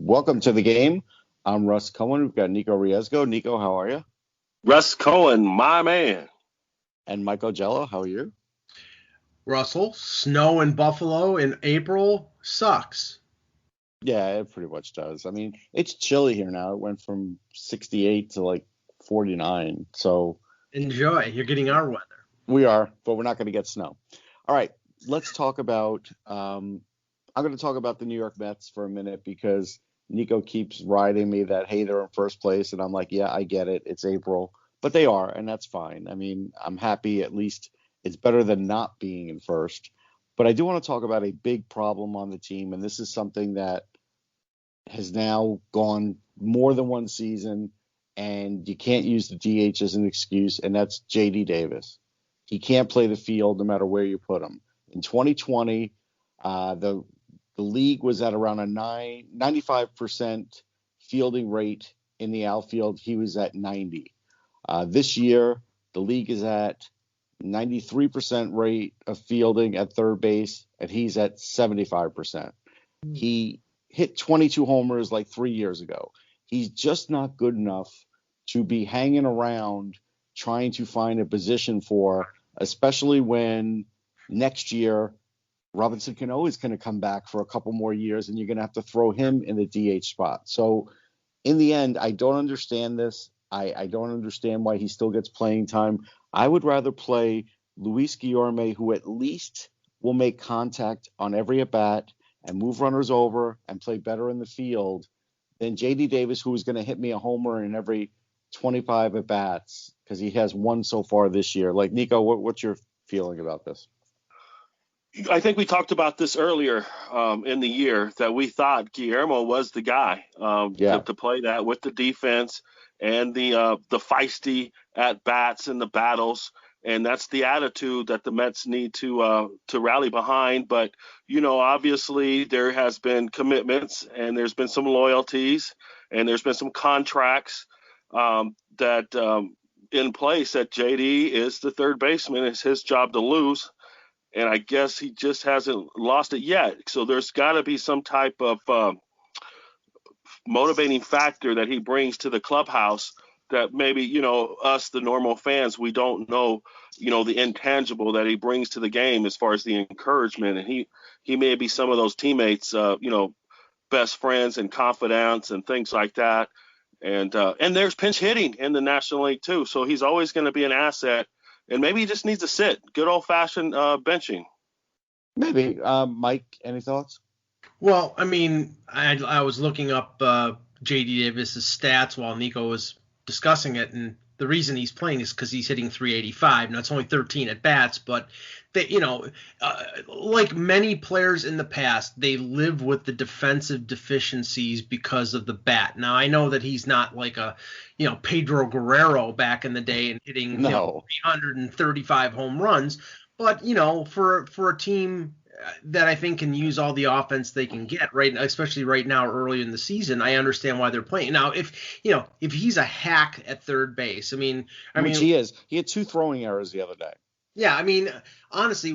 Welcome to the game. I'm Russ Cohen. We've got Nikco Riesgo. Nikco, how are you? Russ Cohen, my man. And Mike Augello, how are you? Russell, snow in Buffalo in April sucks. Yeah, it pretty much does. I mean, it's chilly here now. It went from 68 to like 49. So enjoy. You're getting our weather. We are, but we're not going to get snow. All right, let's talk about I'm going to talk about the New York Mets for a minute because Nikco keeps riding me that, hey, they're in first place. And I'm like, yeah, I get it. It's April. But they are, and that's fine. I mean, I'm happy. At least it's better than not being in first. But I do want to talk about a big problem on the team, and this is something that has now gone more than one season, and you can't use the DH as an excuse, and that's J.D. Davis. He can't play the field no matter where you put him. In 2020, the league was at around a 95% fielding rate in the outfield. He was at 90. This year, the league is at 93% rate of fielding at third base, and he's at 75%. He hit 22 homers like 3 years ago. He's just not good enough to be hanging around trying to find a position for, especially when next year Robinson Cano is going to come back for a couple more years, and you're going to have to throw him in the DH spot. So in the end, I don't understand this. I don't understand why he still gets playing time. I would rather play Luis Guillorme, who at least will make contact on every at-bat and move runners over and play better in the field than J.D. Davis, who is going to hit me a homer in every 25 at-bats because he has one so far this year. Like, Nikco, what's your feeling about this? I think we talked about this earlier in the year that we thought Guillermo was the guy to play that with the defense and the feisty at bats and the battles, and that's the attitude that the Mets need to rally behind. But obviously there has been commitments and there's been some loyalties and there's been some contracts that in place that JD is the third baseman. It's his job to lose. And I guess he just hasn't lost it yet. So there's got to be some type of motivating factor that he brings to the clubhouse that maybe, us, the normal fans, we don't know, the intangible that he brings to the game as far as the encouragement. And he may be some of those teammates, best friends and confidants and things like that. And there's pinch hitting in the National League, too. So he's always going to be an asset. And maybe he just needs to sit. Good old-fashioned benching. Maybe. Mike, any thoughts? Well, I mean, I was looking up J.D. Davis's stats while Nikco was discussing it, and the reason he's playing is because he's hitting 385. Now, it's only 13 at-bats, but like many players in the past, they live with the defensive deficiencies because of the bat. Now, I know that he's not like a, Pedro Guerrero back in the day and hitting 335 home runs, but, for a team that I think can use all the offense they can get, right, especially right now early in the season, I understand why they're playing. Now, if he's a hack at third base, Which he is. He had 2 throwing errors the other day. Yeah, I mean, honestly,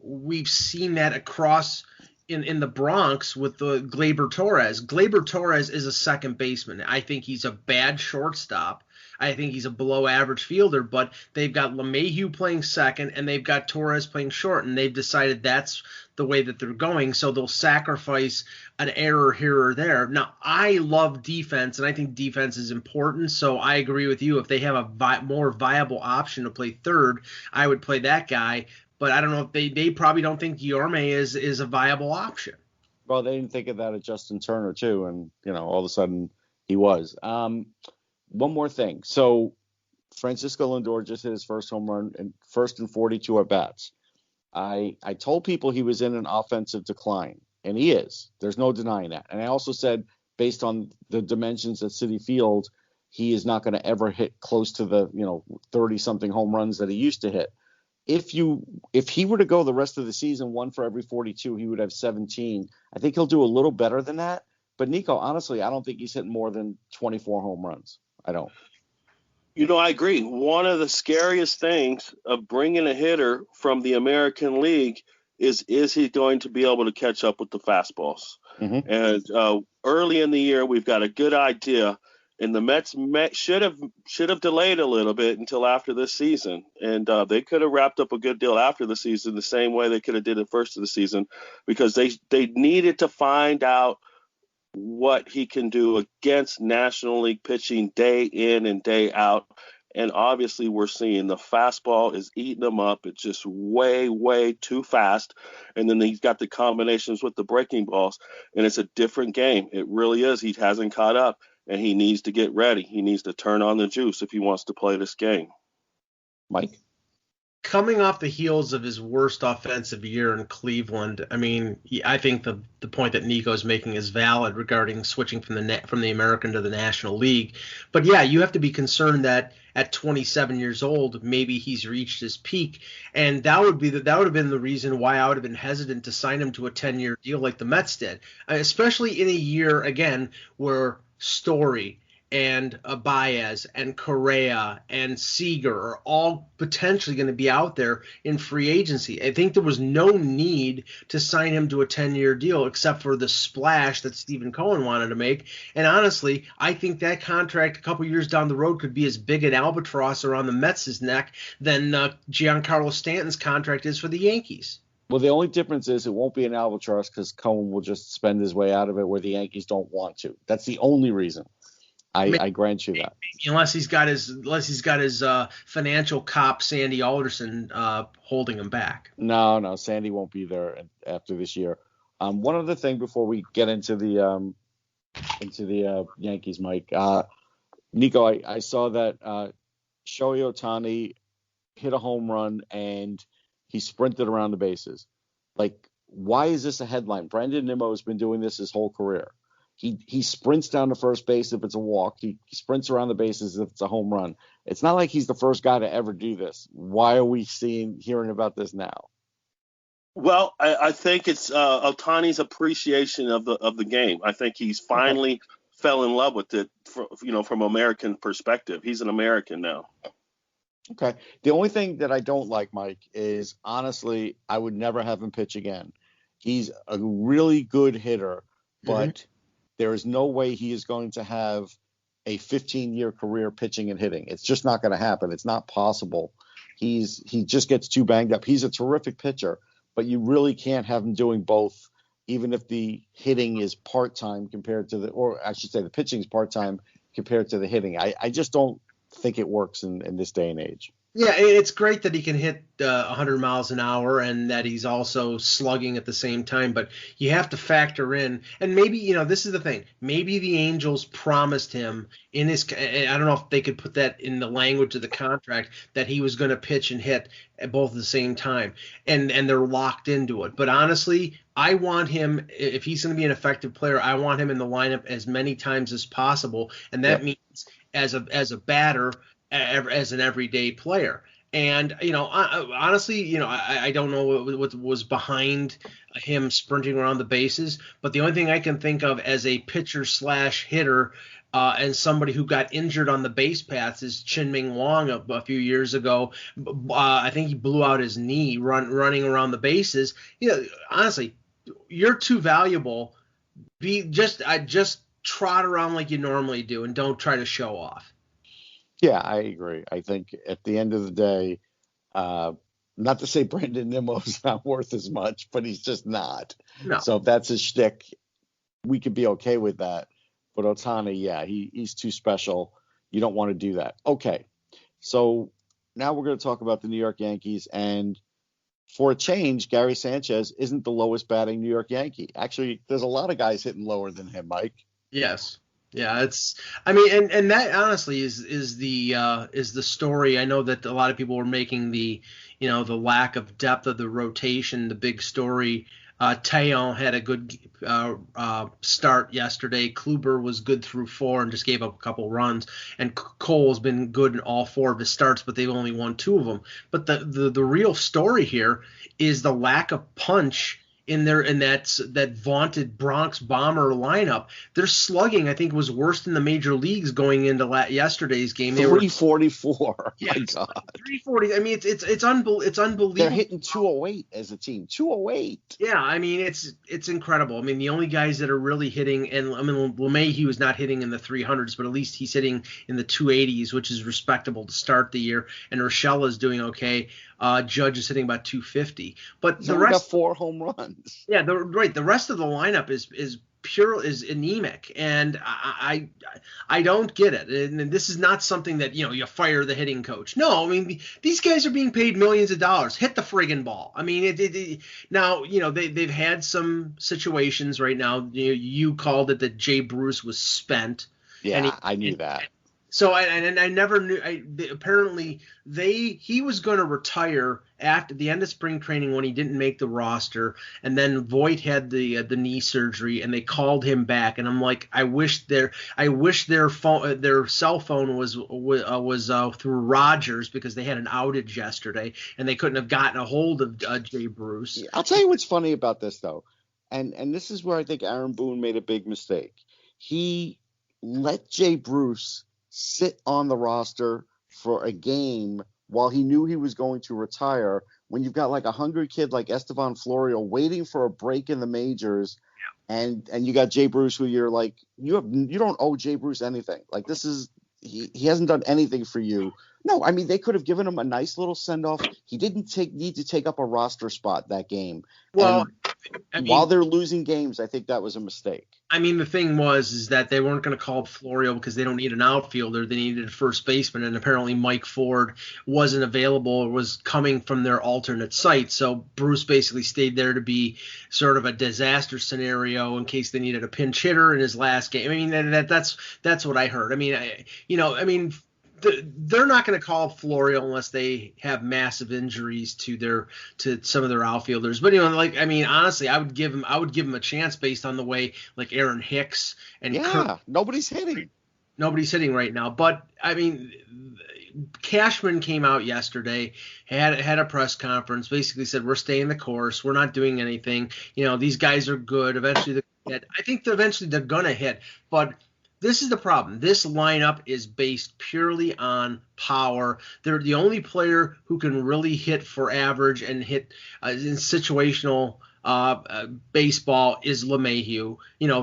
we've seen that across in the Bronx with the Gleyber Torres. Gleyber Torres is a second baseman. I think he's a bad shortstop. I think he's a below-average fielder, but they've got LeMahieu playing second, and they've got Torres playing short, and they've decided that's the way that they're going, so they'll sacrifice an error here or there. Now, I love defense, and I think defense is important, so I agree with you. If they have a more viable option to play third, I would play that guy, but I don't know if they probably don't think Guillorme is a viable option. Well, they didn't think of that at Justin Turner, too, and, all of a sudden he was. One more thing. So Francisco Lindor just hit his first home run and first in 42 at-bats. I told people he was in an offensive decline, and he is. There's no denying that. And I also said, based on the dimensions at Citi Field, he is not going to ever hit close to the 30-something home runs that he used to hit. If he were to go the rest of the season, 1 for every 42, he would have 17. I think he'll do a little better than that. But Nikco, honestly, I don't think he's hitting more than 24 home runs. I don't. I agree. One of the scariest things of bringing a hitter from the American League is he going to be able to catch up with the fastballs? Mm-hmm. And early in the year, we've got a good idea, and the Mets should have delayed a little bit until after this season, and they could have wrapped up a good deal after the season, the same way they could have did it first of the season, because they needed to find out what he can do against National League pitching day in and day out. And obviously we're seeing the fastball is eating him up. It's just way, way too fast. And then he's got the combinations with the breaking balls, and it's a different game. It really is. He hasn't caught up, and he needs to get ready. He needs to turn on the juice if he wants to play this game. Mike? Coming off the heels of his worst offensive year in Cleveland, I mean, I think the point that Nikko's making is valid regarding switching from the American to the National League. But yeah, you have to be concerned that at 27 years old, maybe he's reached his peak, and that would have been the reason why I would have been hesitant to sign him to a 10-year deal like the Mets did, especially in a year again where Story and Baez and Correa and Seager are all potentially going to be out there in free agency. I think there was no need to sign him to a 10-year deal except for the splash that Stephen Cohen wanted to make. And honestly, I think that contract a couple years down the road could be as big an albatross around the Mets' neck than Giancarlo Stanton's contract is for the Yankees. Well, the only difference is it won't be an albatross because Cohen will just spend his way out of it where the Yankees don't want to. That's the only reason. I grant you that. Unless he's got his financial cop Sandy Alderson holding him back. No, Sandy won't be there after this year. One other thing before we get into the Yankees, Mike. Nico, I saw that Shohei Ohtani hit a home run and he sprinted around the bases. Like, why is this a headline? Brandon Nimmo has been doing this his whole career. He sprints down to first base if it's a walk. He sprints around the bases if it's a home run. It's not like he's the first guy to ever do this. Why are we hearing about this now? Well, I think it's Ohtani's appreciation of the game. I think he's finally fell in love with it, from American perspective. He's an American now. Okay. The only thing that I don't like, Mike, is honestly, I would never have him pitch again. He's a really good hitter, but there is no way he is going to have a 15-year career pitching and hitting. It's just not going to happen. It's not possible. He just gets too banged up. He's a terrific pitcher, but you really can't have him doing both, even if the hitting is part-time compared to the pitching is part-time compared to the hitting. I just don't think it works in this day and age. Yeah, it's great that he can hit 100 miles an hour and that he's also slugging at the same time, but you have to factor in, and maybe, this is the thing, maybe the Angels promised him I don't know if they could put that in the language of the contract, that he was going to pitch and hit at both at the same time, and they're locked into it. But honestly, I want him, if he's going to be an effective player, I want him in the lineup as many times as possible, and that means as a batter, as an everyday player. And, honestly, I don't know what was behind him sprinting around the bases, but the only thing I can think of as a pitcher / hitter and somebody who got injured on the base paths is Chien-Ming Wang a few years ago. I think he blew out his knee running around the bases. Honestly, you're too valuable. Just trot around like you normally do and don't try to show off. Yeah, I agree. I think at the end of the day, not to say Brandon Nimmo's not worth as much, but he's just not. No. So if that's his shtick, we could be okay with that. But Ohtani, he's too special. You don't want to do that. Okay, so now we're going to talk about the New York Yankees. And for a change, Gary Sanchez isn't the lowest batting New York Yankee. Actually, there's a lot of guys hitting lower than him, Mike. Yes. Yeah, and that honestly is the story. I know that a lot of people were making the lack of depth of the rotation the big story. Taillon had a good start yesterday. Kluber was good through 4 and just gave up a couple runs. And Cole's been good in all 4 of his starts, but they've only won 2 of them. But the real story here is the lack of punch in that vaunted Bronx Bomber lineup. Their slugging, I think, was worse than the major leagues going into yesterday's game. They 344. Yeah, My God. 340. I mean, it's unbelievable. They're hitting 208 as a team. 208. Yeah, I mean, it's incredible. I mean, the only guys that are really hitting, and I mean, LeMahieu is not hitting in the 300s, but at least he's hitting in the 280s, which is respectable to start the year. And Urshela is doing okay. Judge is hitting about 250. But He's the only rest, got 4 home runs. yeah, the rest of the lineup is anemic, and I don't get it. And this is not something that you fire the hitting coach. No, I mean these guys are being paid millions of dollars. Hit the friggin' ball. I mean now they've had some situations right now. You called it that Jay Bruce was spent. Yeah, I knew that. So I never knew. Apparently he was going to retire after the end of spring training when he didn't make the roster, and then Voit had the knee surgery, and they called him back. And I'm like, I wish their cell phone was through Rogers, because they had an outage yesterday, and they couldn't have gotten a hold of Jay Bruce. I'll tell you what's funny about this though, and this is where I think Aaron Boone made a big mistake. He let Jay Bruce sit on the roster for a game while he knew he was going to retire, when you've got like a hungry kid like Estevan Florio waiting for a break in the majors. Yeah. And you got Jay Bruce, who you're like, you don't owe Jay Bruce anything. Like, this is, he hasn't done anything for you. No, I mean, they could have given him a nice little send-off. He didn't need to take up a roster spot that game. Well, while they're losing games, I think that was a mistake. I mean, the thing is that they weren't going to call up Florio because they don't need an outfielder. They needed a first baseman, and apparently Mike Ford wasn't available or was coming from their alternate site. So Bruce basically stayed there to be sort of a disaster scenario in case they needed a pinch hitter in his last game. I mean, that's what I heard. I mean, they're not going to call up Florio unless they have massive injuries to some of their outfielders. But honestly, I would give him a chance based on the way like Aaron Hicks and nobody's hitting right now. But I mean, Cashman came out yesterday, had a press conference, basically said we're staying the course, we're not doing anything. These guys are good. Eventually they're hit. I think eventually they're gonna hit, but this is the problem. This lineup is based purely on power. They're the only player who can really hit for average and hit in situational baseball is LeMahieu.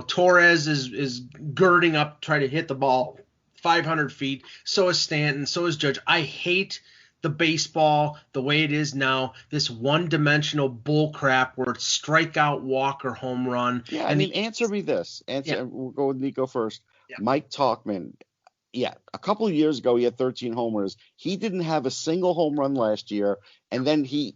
Torres is girding up, trying to hit the ball 500 feet. So is Stanton. So is Judge. I hate the baseball the way it is now, this one-dimensional bull crap where it's strikeout, walk, or home run. Yeah, answer me this. We'll go with Nikco first. Yeah. Mike Tauchman, a couple of years ago he had 13 homers. He didn't have a single home run last year, and then he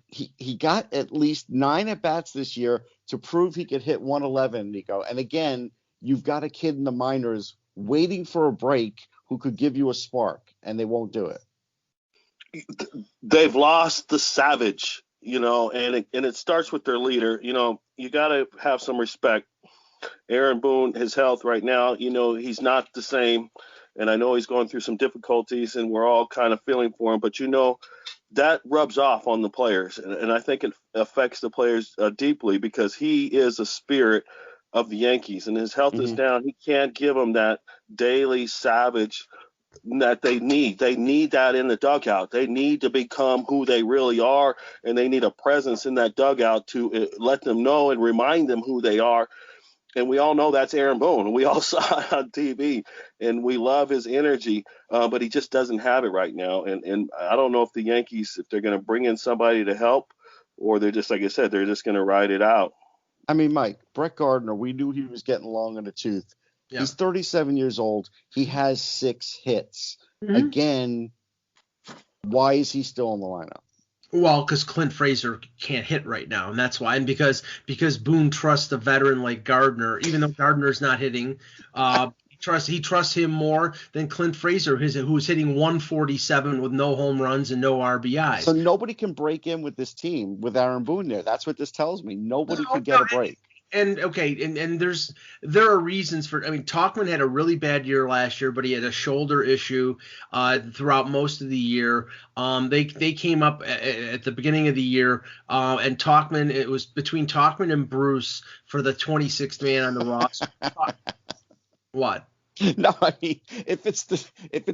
got at least 9 at-bats this year to prove he could hit 111, Nikco. And again, you've got a kid in the minors waiting for a break who could give you a spark, and they won't do it. They've lost the savage, and it starts with their leader. You got to have some respect. Aaron Boone, his health right now, he's not the same. And I know he's going through some difficulties, and we're all kind of feeling for him. But, that rubs off on the players. And I think it affects the players deeply, because he is a spirit of the Yankees, and his health is down. He can't give them that daily savage that they need. They need that in the dugout. They need to become who they really are, and they need a presence in that dugout to let them know and remind them who they are. And we all know that's Aaron Boone. We all saw it on TV, and we love his energy, but he just doesn't have it right now. And I don't know if the Yankees, if they're going to bring in somebody to help, or they're just, like I said, they're just going to ride it out. I mean, Mike, Brett Gardner, we knew he was getting long in the tooth. Yeah. He's 37 years old. He has 6 hits. Mm-hmm. Again, why is he still in the lineup? Well, because Clint Frazier can't hit right now, and that's why. And because Boone trusts a veteran like Gardner, even though Gardner's not hitting, he trusts him more than Clint Frazier, who's hitting 147 with no home runs and no RBIs. So nobody can break in with this team with Aaron Boone there. That's what this tells me. Nobody could get a break. And there are reasons for. I mean, Tauchman had a really bad year last year, but he had a shoulder issue throughout most of the year. They came up at the beginning of the year, and Tauchman. It was between Tauchman and Bruce for the 26th man on the roster. What? No, I mean, if it's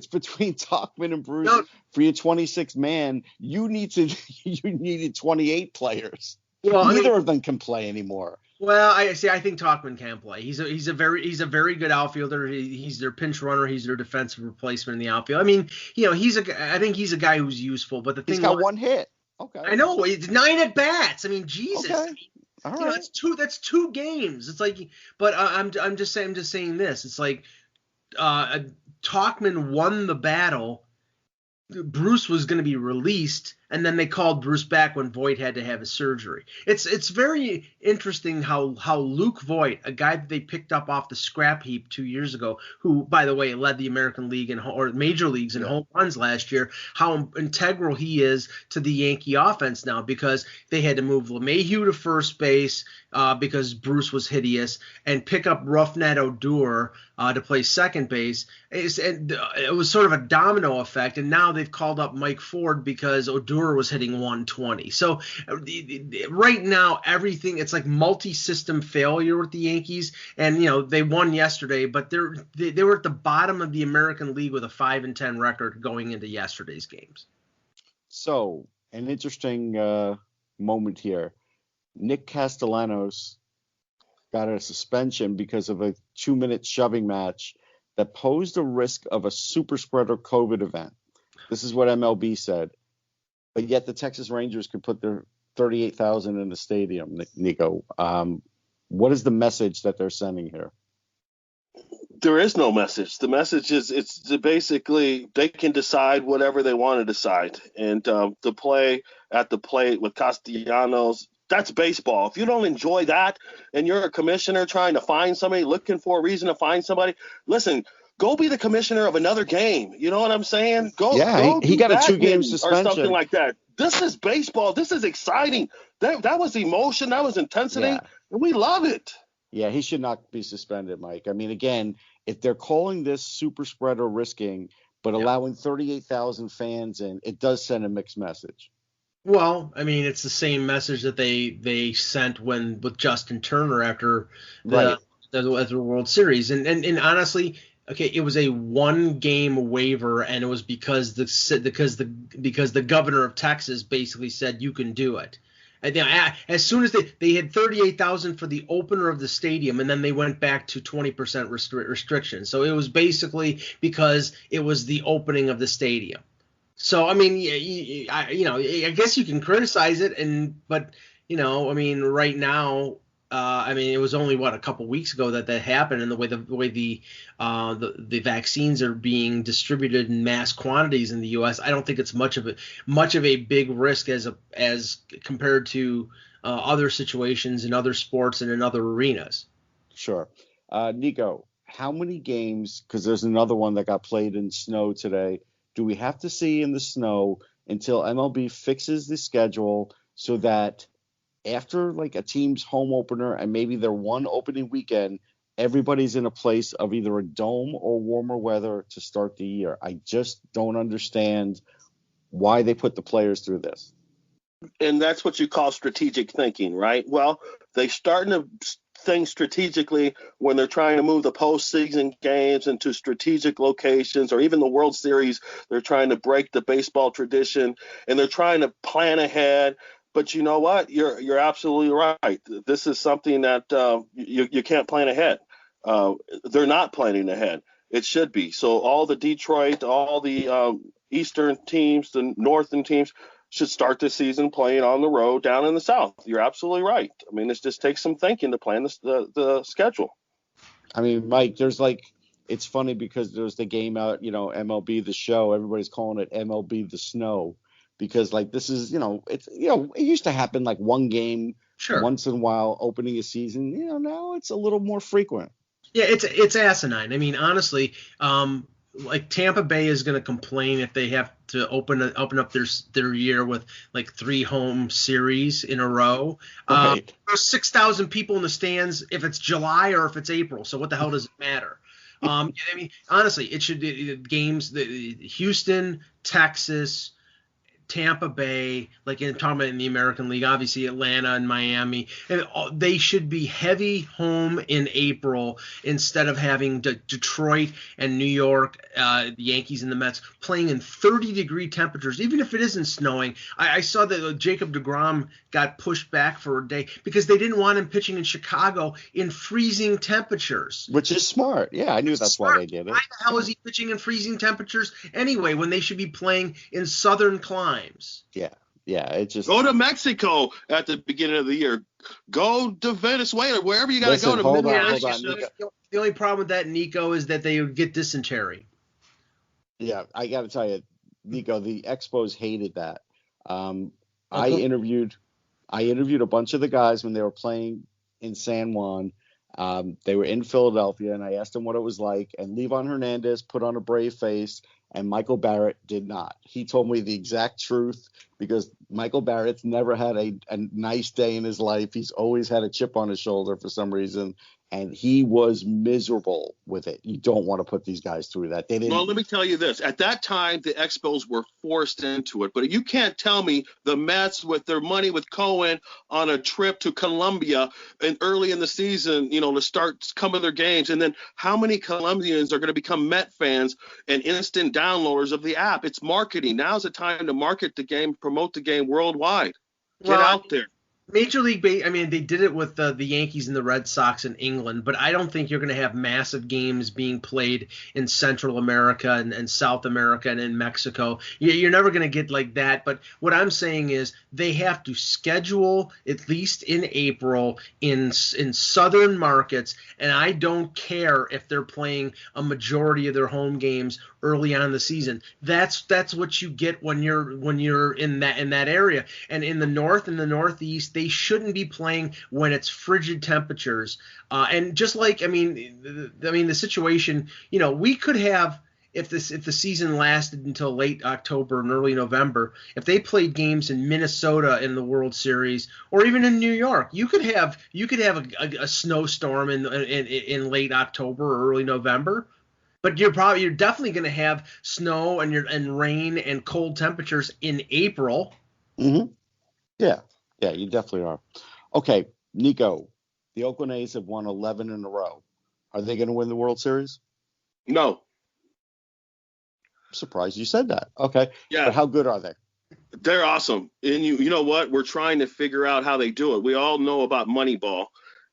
between Tauchman and Bruce for your 26th man, you needed 28 players. Well, neither of them can play anymore. Well, I think Tauchman can play. He's a very good outfielder. He's their pinch runner. He's their defensive replacement in the outfield. I mean, I think he's a guy who's useful. But he's got one hit. Okay. I know. It's 9 at bats. I mean, Jesus. Okay. All right. That's two games. It's like, but I'm just saying this. It's like Tauchman won the battle. Bruce was going to be released, and then they called Bruce back when Voit had to have his surgery. It's very interesting how Luke Voit, a guy that they picked up off the scrap heap 2 years ago, who, by the way, led the American League or major leagues in home runs last year, how integral he is to the Yankee offense now, because they had to move LeMahieu to first base because Bruce was hideous, and pick up Roughneck Odor to play second base. It was sort of a domino effect, and now they've called up Mike Ford because Odor was hitting 120. So right now, everything, it's like multi-system failure with the Yankees, and they won yesterday, but they were at the bottom of the American League with a 5-10 record going into yesterday's games. So an interesting moment here. Nick Castellanos got a suspension because of a 2-minute shoving match that posed a risk of a super spreader COVID event. This is what MLB said. But yet the Texas Rangers could put their 38,000 in the stadium, Nikco. What is the message that they're sending here? There is no message. The message is it's basically they can decide whatever they want to decide. And the play at the plate with Castellanos, that's baseball. If you don't enjoy that and you're a commissioner trying to find somebody, looking for a reason to find somebody, listen, go be the commissioner of another game. You know what I'm saying? He got a 2-game suspension. Or something like that. This is baseball. This is exciting. That was emotion. That was intensity. Yeah. And we love it. Yeah, he should not be suspended, Mike. I mean, again, if they're calling this super spreader risking, but allowing 38,000 fans in, it does send a mixed message. Well, I mean, it's the same message that they sent with Justin Turner after the World Series, and honestly, okay, it was a 1-game waiver, and it was because the governor of Texas basically said you can do it. And as soon as they had 38,000 for the opener of the stadium, and then they went back to 20% restriction. So it was basically because it was the opening of the stadium. So I mean, I guess you can criticize it, but I mean, right now, I mean, it was only a couple weeks ago that happened, and the way the vaccines are being distributed in mass quantities in the U.S., I don't think it's much of a big risk as compared to other situations in other sports and in other arenas. Sure, Nikco, how many games? Because there's another one that got played in snow today. Do we have to see in the snow until MLB fixes the schedule so that after like a team's home opener and maybe their one opening weekend, everybody's in a place of either a dome or warmer weather to start the year? I just don't understand why they put the players through this. And that's what you call strategic thinking, right? Well, they starting to think strategically when they're trying to move the postseason games into strategic locations, or even the World Series. They're trying to break the baseball tradition, and they're trying to plan ahead. But you know what? You're absolutely right. This is something that you can't plan ahead. They're not planning ahead. It should be. So all the Detroit, all the Eastern teams, the Northern teams should start the season playing on the road down in the South. You're absolutely right. I mean, it just takes some thinking to plan the schedule. I mean, Mike, it's funny because there's the game out, MLB The Show. Everybody's calling it MLB The Snow. Because this is, it used to happen like one game once in a while opening a season. Now it's a little more frequent. Yeah, it's asinine. I mean, honestly, like Tampa Bay is going to complain if they have to open up their year with like 3 home series in a row. Right. There's 6,000 people in the stands if it's July or if it's April. So what the hell does it matter? I mean, honestly, it should games Houston, Texas, Tampa Bay, like talking about in the American League, obviously Atlanta and Miami, and they should be heavy home in April instead of having Detroit and New York, the Yankees and the Mets playing in 30-degree temperatures, even if it isn't snowing. I saw that Jacob deGrom got pushed back for a day because they didn't want him pitching in Chicago in freezing temperatures. Which is smart. Yeah, I knew that's why they did it. Why the hell is he pitching in freezing temperatures anyway when they should be playing in southern climes? Yeah, it's just go to Mexico at the beginning of the year. Go to Venezuela, wherever you got to go to. Hold on, the only problem with that, Nikco, is that they would get dysentery. Yeah, I got to tell you, Nikco, the Expos hated that. I interviewed a bunch of the guys when they were playing in San Juan. They were in Philadelphia, and I asked them what it was like. And Livan Hernandez put on a brave face, and Michael Barrett did not. He told me the exact truth because Michael Barrett's never had a nice day in his life. He's always had a chip on his shoulder for some reason, and he was miserable with it. You don't want to put these guys through that. They didn't. Well, let me tell you this. At that time, the Expos were forced into it. But you can't tell me the Mets, with their money with Cohen, on a trip to Colombia and early in the season, to start some of their games. And then how many Colombians are going to become Met fans and instant downloaders of the app? It's marketing. Now's the time to market the game, promote the game worldwide. Get out there. Major League I mean, they did it with the Yankees and the Red Sox in England, but I don't think you're going to have massive games being played in Central America and South America and in Mexico. You're never going to get like that. But what I'm saying is they have to schedule, at least in April, in southern markets, and I don't care if they're playing a majority of their home games early on in the season. That's what you get when you're in that area. And in the north and the northeast, they shouldn't be playing when it's frigid temperatures. And just like the situation, we could have, if the season lasted until late October and early November, if they played games in Minnesota in the World Series or even in New York, you could have a snowstorm in late October or early November. But you're definitely going to have snow and rain and cold temperatures in April. Mm-hmm. Yeah, you definitely are. Okay, Nikco, the Oakland A's have won 11 in a row. Are they going to win the World Series? No. I'm surprised you said that. Okay. Yeah. But how good are they? They're awesome. And you know what? We're trying to figure out how they do it. We all know about Moneyball,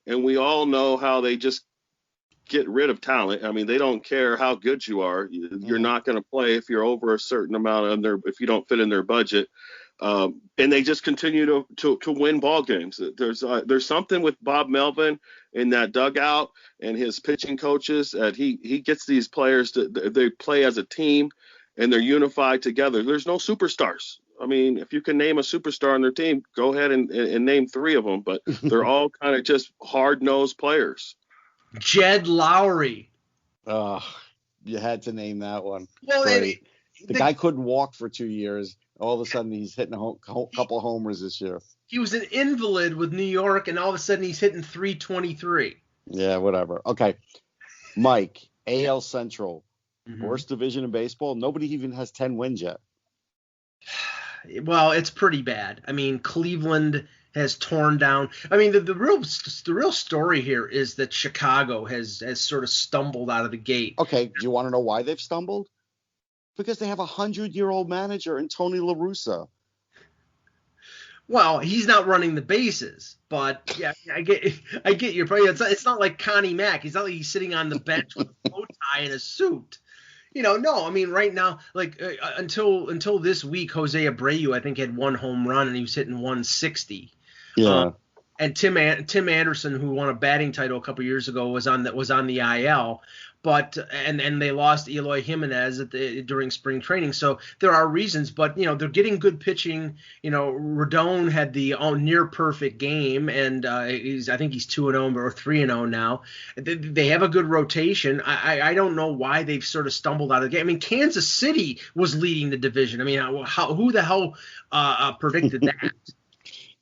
and we all know how they just get rid of talent. I mean, they don't care how good you are. You're not going to play if you're over a certain amount if you don't fit in their budget. And they just continue to win ball games. There's something with Bob Melvin in that dugout and his pitching coaches that he gets these players they play as a team and they're unified together. There's no superstars. I mean, if you can name a superstar on their team, go ahead and name 3 of them. But they're all kind of just hard-nosed players. Jed Lowry. Oh, you had to name that one. Well, the guy couldn't walk for 2 years. All of a sudden, he's hitting a couple homers this year. He was an invalid with New York, and all of a sudden, he's hitting .323. Yeah, whatever. Okay, Mike, AL Central, worst division in baseball. Nobody even has 10 wins yet. Well, it's pretty bad. I mean, Cleveland has torn down. I mean, the real story here is that Chicago has sort of stumbled out of the gate. Okay, do you want to know why they've stumbled? Because they have a 100-year-old manager in Tony La Russa. Well, he's not running the bases, but yeah, I get your point. It's not like Connie Mack. It's not like he's sitting on the bench with a bow tie and a suit. No, I mean, right now, like until this week, Jose Abreu, I think, had 1 home run and he was hitting 160. Yeah. And Tim Anderson, who won a batting title a couple years ago, was on the IL. But and they lost Eloy Jimenez during spring training. So there are reasons, but they're getting good pitching. Rodon had the near perfect game, and I think he's 2-0 or 3-0 now. They have a good rotation. I don't know why they've sort of stumbled out of the game. I mean, Kansas City was leading the division. I mean, who the hell predicted that?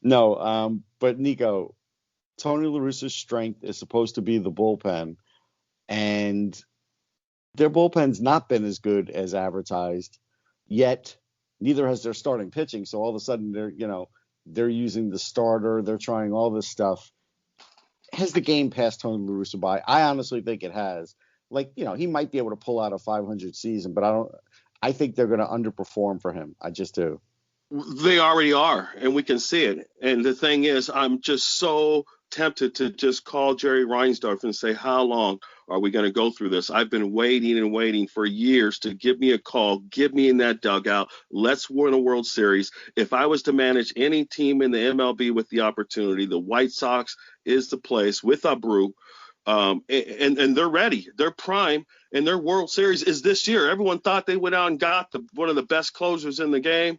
No, but Nikco, Tony La Russa's strength is supposed to be the bullpen, and their bullpen's not been as good as advertised, yet neither has their starting pitching. So all of a sudden they're using the starter, they're trying all this stuff. Has the game passed Tony La Russa by? I honestly think it has. He might be able to pull out a 500 season, but I think they're going to underperform for him. I just do. They already are, and we can see it. And the thing is, I'm just so tempted to just call Jerry Reinsdorf and say, how long are we going to go through this? I've been waiting and waiting for years to give me a call, get me in that dugout. Let's win a World Series. If I was to manage any team in the MLB with the opportunity, the White Sox is the place with Abreu. And they're ready. They're prime, and their World Series is this year. Everyone thought they went out and got one of the best closers in the game.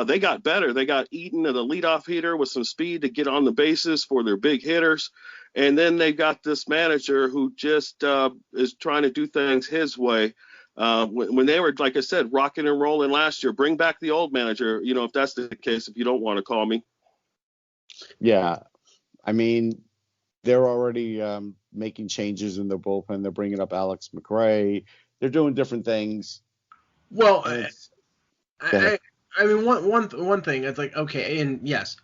They got better. They got Eaton, the leadoff hitter, with some speed to get on the bases for their big hitters. And then they got this manager who just is trying to do things his way. When they were, like I said, rocking and rolling last year, bring back the old manager, if that's the case, if you don't want to call me. Yeah. I mean, they're already making changes in their bullpen. They're bringing up Alex McRae. They're doing different things. Well, I mean, one thing, it's like, okay, and yes,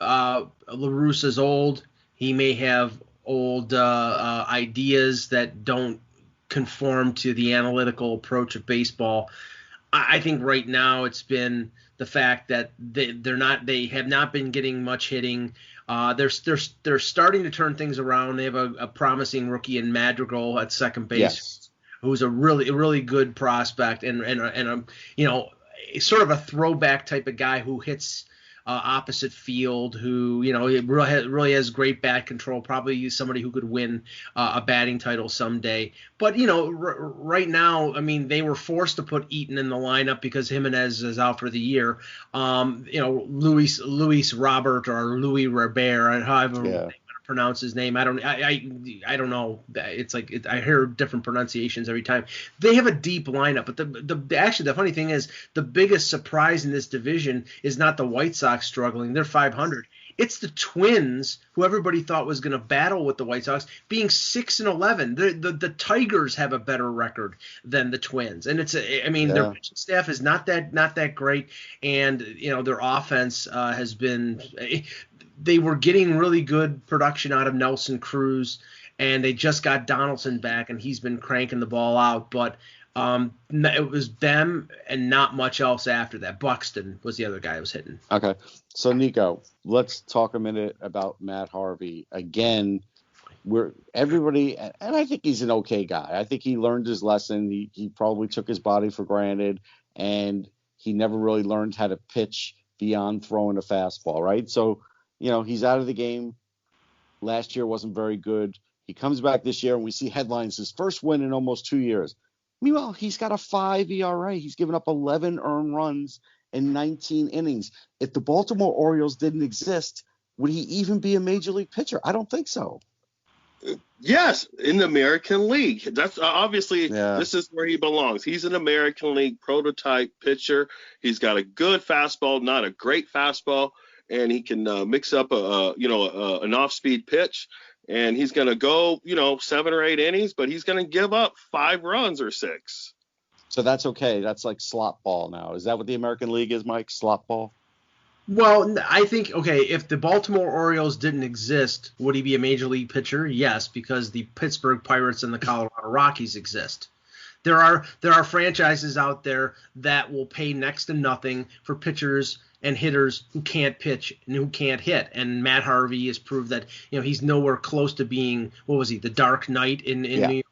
La Russa's old. He may have old ideas that don't conform to the analytical approach of baseball. I think right now it's been the fact that they have not been getting much hitting. They're starting to turn things around. They have a promising rookie in Madrigal at second base, yes, who's a really good prospect and sort of a throwback type of guy who hits opposite field, who really has great bat control. Probably somebody who could win a batting title someday. But right now, I mean, they were forced to put Eaton in the lineup because Jimenez is out for the year. Luis Robert or Louis Robert, however they pronounce his name. I don't know. It's like I hear different pronunciations every time. They have a deep lineup, but the funny thing is the biggest surprise in this division is not the White Sox struggling. They're 500. It's the Twins, who everybody thought was going to battle with the White Sox, being 6-11. The Tigers have a better record than the Twins, and their pitching staff is not that great, and their offense has been. They were getting really good production out of Nelson Cruz, and they just got Donaldson back, and he's been cranking the ball out. But it was them and not much else after that. Buxton was the other guy who was hitting. Okay. So, Nikco, let's talk a minute about Matt Harvey. Again, everybody, and I think he's an okay guy. I think he learned his lesson. He probably took his body for granted, and he never really learned how to pitch beyond throwing a fastball, right? So, he's out of the game. Last year wasn't very good. He comes back this year, and we see headlines, his first win in almost 2 years. Meanwhile, he's got a 5 ERA. He's given up 11 earned runs in 19 innings. If the Baltimore Orioles didn't exist, would he even be a major league pitcher? I don't think so. Yes, in the American League. That's obviously This is where he belongs. He's an American League prototype pitcher. He's got a good fastball, not a great fastball, and he can mix up an off-speed pitch. And he's going to go, 7 or 8 innings, but he's going to give up 5 runs or 6. So that's okay. That's like slot ball now. Is that what the American League is, Mike? Slot ball? Well, I think, if the Baltimore Orioles didn't exist, would he be a major league pitcher? Yes, because the Pittsburgh Pirates and the Colorado Rockies exist. There are franchises out there that will pay next to nothing for pitchers and hitters who can't pitch and who can't hit. And Matt Harvey has proved that, he's nowhere close to being, the Dark Knight in New York.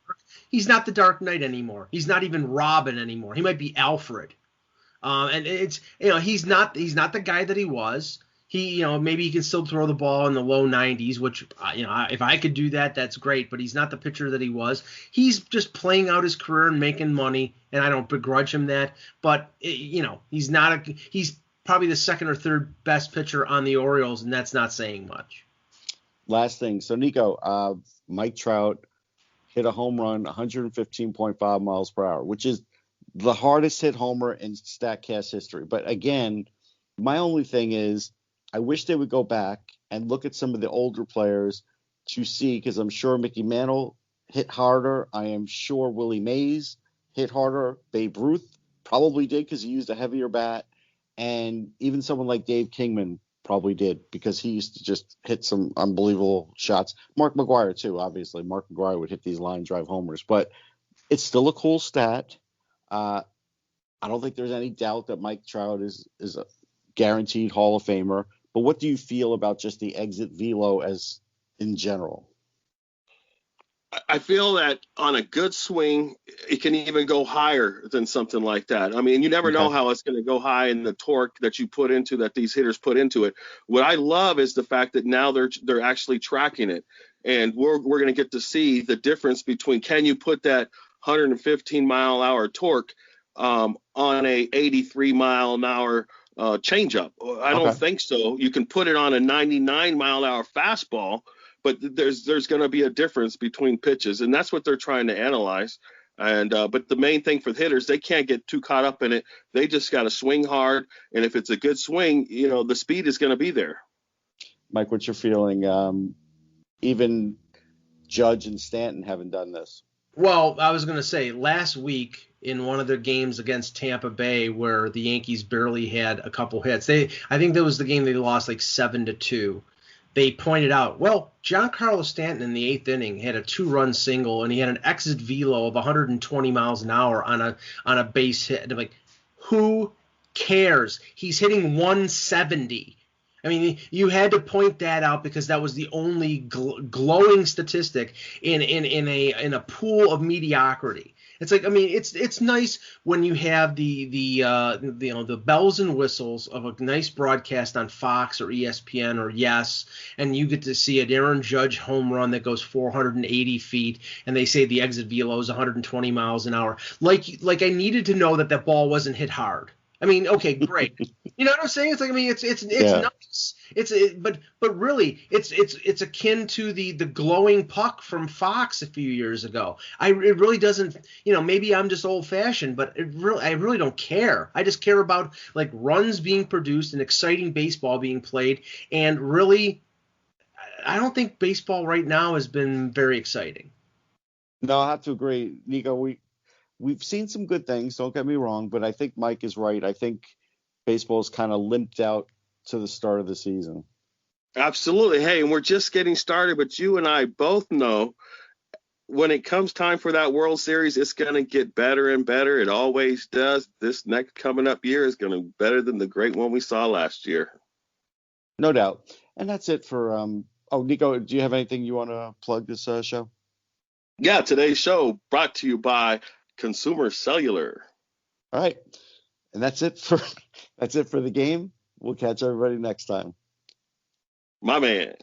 He's not the Dark Knight anymore. He's not even Robin anymore. He might be Alfred. And it's, he's not the guy that he was. maybe he can still throw the ball in the low 90s, which, if I could do that, that's great. But he's not the pitcher that he was. He's just playing out his career and making money, and I don't begrudge him that. But, he's probably the second or third best pitcher on the Orioles, and that's not saying much. Last thing. So, Nikco, Mike Trout hit a home run, 115.5 miles per hour, which is the hardest hit homer in StatCast history. But again, my only thing is I wish they would go back and look at some of the older players to see, because I'm sure Mickey Mantle hit harder. I am sure Willie Mays hit harder. Babe Ruth probably did because he used a heavier bat. And even someone like Dave Kingman probably did because he used to just hit some unbelievable shots. Mark McGwire, too, obviously. Mark McGwire would hit these line drive homers. But it's still a cool stat. I don't think there's any doubt that Mike Trout is a guaranteed Hall of Famer. But what do you feel about just the exit velo as in general? I feel that on a good swing, it can even go higher than something like that. I mean, you never know how it's going to go high in the torque that you put into that these hitters put into it. What I love is the fact that now they're actually tracking it, and we're going to get to see the difference between can you put that 115 mile an hour torque on a 83 mile an hour changeup. I don't think so. You can put it on a 99 mile an hour fastball, but there's going to be a difference between pitches, and that's what they're trying to analyze. And but the main thing for the hitters, they can't get too caught up in it. They just got to swing hard, and if it's a good swing, the speed is going to be there. Mike, what's your feeling? Even Judge and Stanton haven't done this. Well, I was going to say last week in one of their games against Tampa Bay where the Yankees barely had a couple hits. I think that was the game they lost like 7-2. They pointed out, well, Giancarlo Stanton in the 8th inning had a 2-run single, and he had an exit velo of 120 miles an hour on a base hit. And I'm like, who cares? He's hitting 170. I mean, you had to point that out because that was the only glowing statistic in a pool of mediocrity. It's like, I mean, it's nice when you have the bells and whistles of a nice broadcast on Fox or ESPN or Yes, and you get to see an Aaron Judge home run that goes 480 feet, and they say the exit velo is 120 miles an hour. Like I needed to know that ball wasn't hit hard. I mean, okay, great. You know what I'm saying? It's like, I mean, it's nice. But really, it's akin to the glowing puck from Fox a few years ago. It really doesn't. Maybe I'm just old fashioned, but I really don't care. I just care about like runs being produced and exciting baseball being played. And really, I don't think baseball right now has been very exciting. No, I have to agree, Nikco. We've seen some good things, don't get me wrong, but I think Mike is right. I think baseball's kind of limped out to the start of the season. Absolutely. Hey, and we're just getting started, but you and I both know when it comes time for that World Series, it's going to get better and better. It always does. This next coming up year is going to be better than the great one we saw last year. No doubt. And that's it for Nikco, do you have anything you want to plug this show? Yeah, today's show brought to you by Consumer Cellular. All right. And that's it for the game. We'll catch everybody next time. My man.